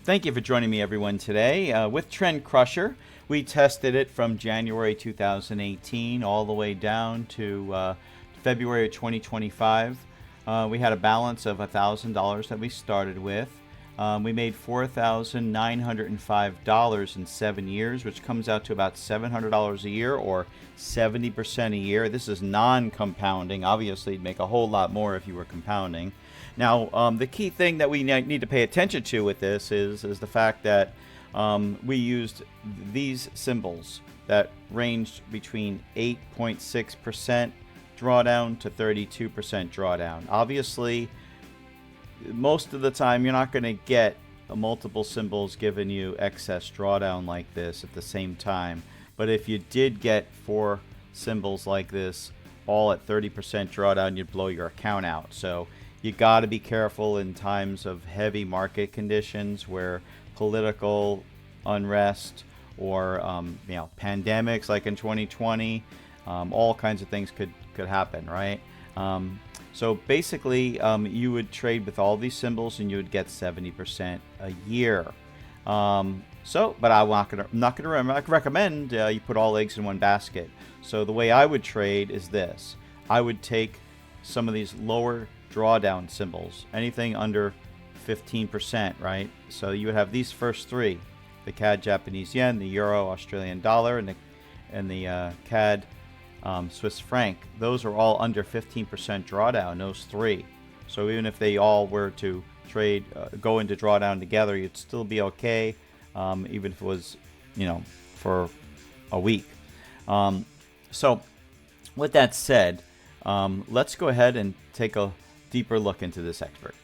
Thank you for joining me, everyone, today. With Trend Crusher, we tested it from January 2018 all the way down to February of 2025. We had a balance of $1,000 that we started with. We made $4,905 in 7 years, which comes out to about $700 a year or 70% a year. This is non-compounding. Obviously, you'd make a whole lot more if you were compounding. Now, the key thing that we need to pay attention to with this is the fact that we used these symbols that ranged between 8.6% drawdown to 32% drawdown. Obviously, most of the time you're not going to get multiple symbols giving you excess drawdown like this at the same time. But if you did get 4 symbols like this all at 30% drawdown, you'd blow your account out. So you got to be careful in times of heavy market conditions where political unrest or pandemics like in 2020, all kinds of things could happen, right? So basically, you would trade with all these symbols and you would get 70% a year. But I'm not gonna recommend you put all eggs in one basket. So the way I would trade is this: I would take some of these lower drawdown symbols, anything under 15%, right? So you would have these first 3: the CAD Japanese yen, the euro Australian dollar, and the CAD Swiss franc. Those are all under 15% drawdown, those 3. So even if they all were to trade, go into drawdown together, you'd still be okay, even if it was, for a week. So with that said, let's go ahead and take a deeper look into this expert.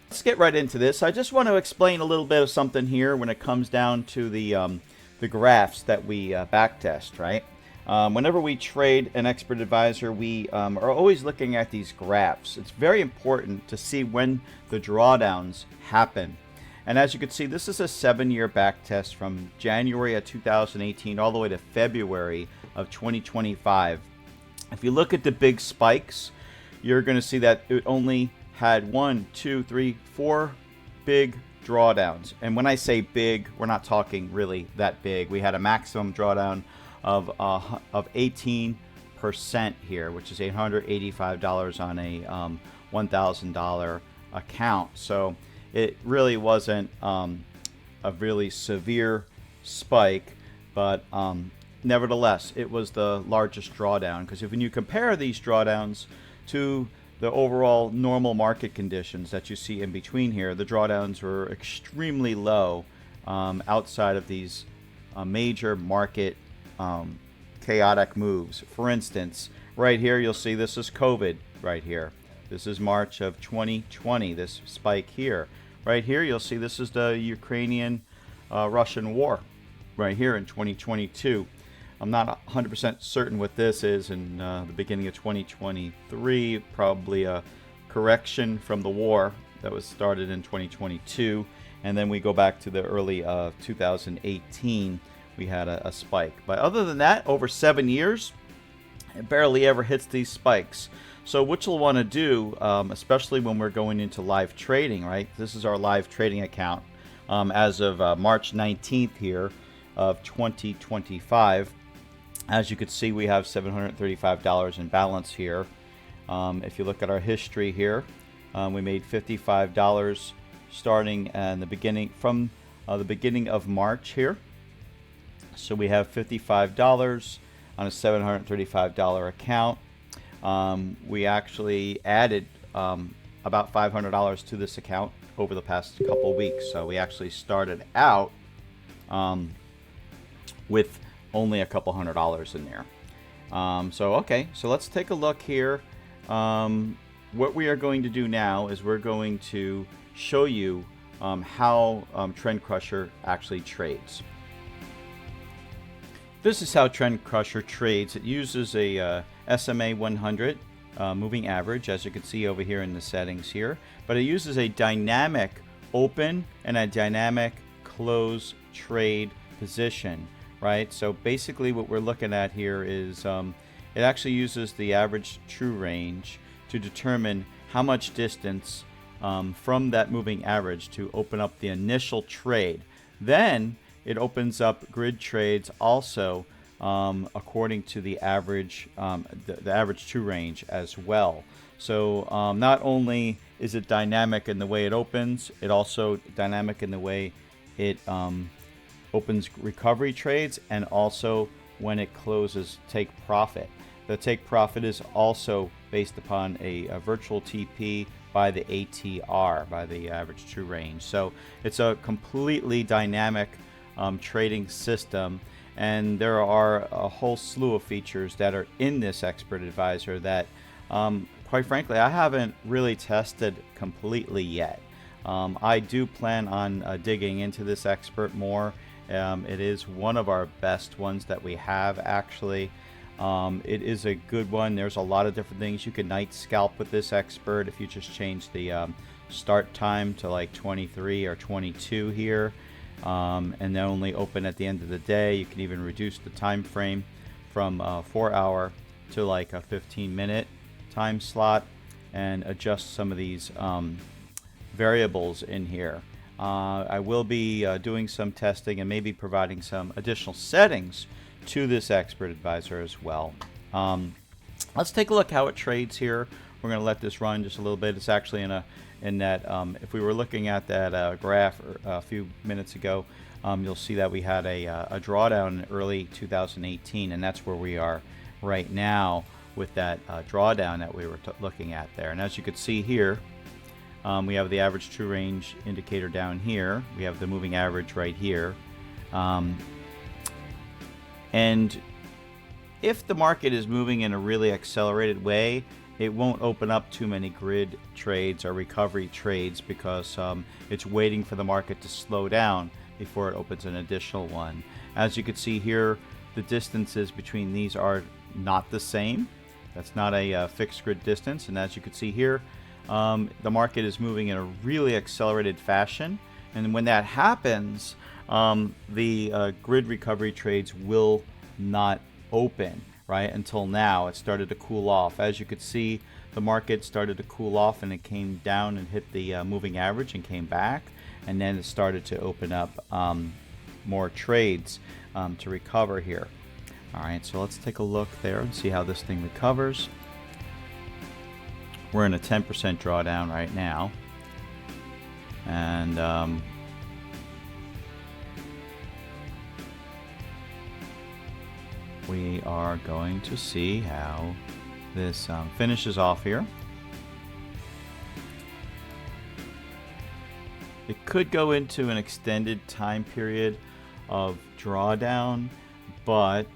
Let's get right into this. I just want to explain a little bit of something here when it comes down to the graphs that we backtest, right? Whenever we trade an expert advisor, we are always looking at these graphs. It's very important to see when the drawdowns happen. And as you can see, this is a 7-year backtest from January of 2018 all the way to February of 2025. If you look at the big spikes, you're going to see that it only had 1, 2, 3, 4 big drawdowns. And when I say big, we're not talking really that big. We had a maximum drawdown of 18% here, which is $885 on a $1,000 account. So it really wasn't a really severe spike, but nevertheless, it was the largest drawdown, because when you compare these drawdowns to the overall normal market conditions that you see in between here, the drawdowns were extremely low outside of these major market chaotic moves. For instance, right here you'll see this is COVID right here. This is March of 2020, this spike here. Right here you'll see this is the Ukrainian Russian war right here in 2022. I'm not 100% certain what this is in the beginning of 2023, probably a correction from the war that was started in 2022, and then we go back to the early 2018, we had a spike. But other than that, over 7 years, it barely ever hits these spikes. So what you'll want to do, especially when we're going into live trading, right? This is our live trading account as of March 19th here of 2025. As you can see, we have $735 in balance here. If you look at our history here, we made $55 starting in the beginning from the beginning of March here. So we have $55 on a $735 account. We actually added about $500 to this account over the past couple weeks. So we actually started out with only a couple $100 in there. So let's take a look here. What we are going to do now is we're going to show you how Trend Crusher actually trades. This is how Trend Crusher trades. It uses a SMA 100 moving average, as you can see over here in the settings here, but it uses a dynamic open and a dynamic close trade position, right? So basically what we're looking at here is it actually uses the average true range to determine how much distance from that moving average to open up the initial trade. Then it opens up grid trades also according to the average, the average true range as well. So not only is it dynamic in the way it opens, it also dynamic in the way it opens recovery trades, and also when it closes take profit. The take profit is also based upon a virtual TP by the ATR, by the average true range. So it's a completely dynamic trading system, and there are a whole slew of features that are in this expert advisor that quite frankly I haven't really tested completely yet. I do plan on digging into this expert more. It is one of our best ones that we have, actually. It is a good one. There's a lot of different things. You can night scalp with this expert if you just change the start time to like 23 or 22 here, and then only open at the end of the day. You can even reduce the time frame from 4 hour to like a 15-minute time slot, and adjust some of these variables in here. I will be doing some testing and maybe providing some additional settings to this expert advisor as well. Let's take a look how it trades here. We're going to let this run just a little bit. It's actually in that if we were looking at that graph a few minutes ago, you'll see that we had a drawdown in early 2018, and that's where we are right now with that drawdown that we were looking at there. And as you can see here, we have the average true range indicator down here. We have the moving average right here. And if the market is moving in a really accelerated way, it won't open up too many grid trades or recovery trades because it's waiting for the market to slow down before it opens an additional one. As you can see here, the distances between these are not the same. That's not a fixed grid distance. And as you can see here, the market is moving in a really accelerated fashion. And when that happens, the grid recovery trades will not open, right? Until now, it started to cool off. As you could see, the market started to cool off and it came down and hit the moving average and came back. And then it started to open up more trades to recover here. All right, so let's take a look there and see how this thing recovers. We're in a 10% drawdown right now. And we are going to see how this finishes off here. It could go into an extended time period of drawdown, but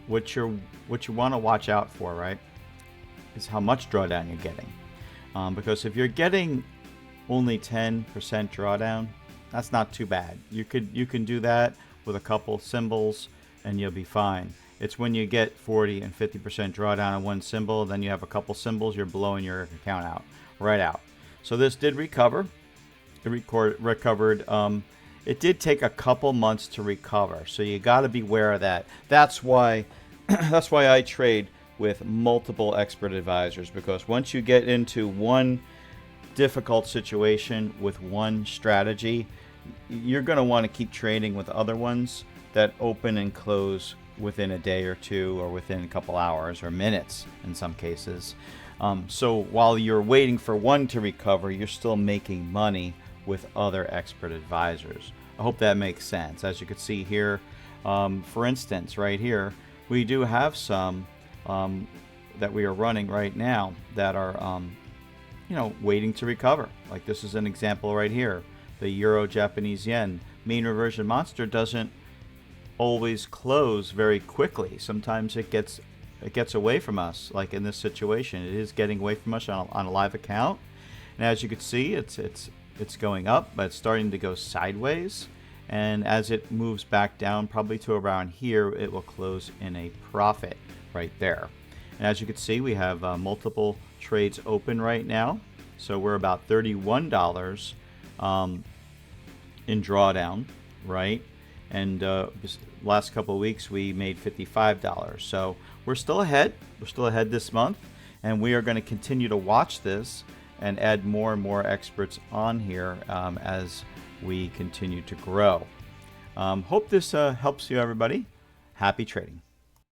what you want to watch out for, right, is how much drawdown you're getting. Because if you're getting only 10% drawdown, that's not too bad. You can do that with a couple symbols and you'll be fine. It's when you get 40 and 50% drawdown on one symbol, then you have a couple symbols, you're blowing your account out, right out. So this did recover. It recovered. It did take a couple months to recover, so you got to be aware of that. That's why I trade with multiple expert advisors, because once you get into one difficult situation with one strategy, you're going to want to keep trading with other ones that open and close within a day or two, or within a couple hours or minutes in some cases. So while you're waiting for one to recover, you're still making money with other expert advisors. I hope that makes sense. As you can see here, for instance, right here, we do have some that we are running right now that are waiting to recover. Like this is an example right here. The Euro Japanese Yen mean reversion monster doesn't always close very quickly. Sometimes it gets away from us, like in this situation. It is getting away from us on a live account. And as you can see, it's going up, but it's starting to go sideways. And as it moves back down, probably to around here, it will close in a profit right there. And as you can see, we have multiple trades open right now. So we're about $31 in drawdown, right? And last couple of weeks, we made $55. So we're still ahead. We're still ahead this month. And we are going to continue to watch this and add more and more experts on here as we continue to grow. Hope this helps you, everybody. Happy trading.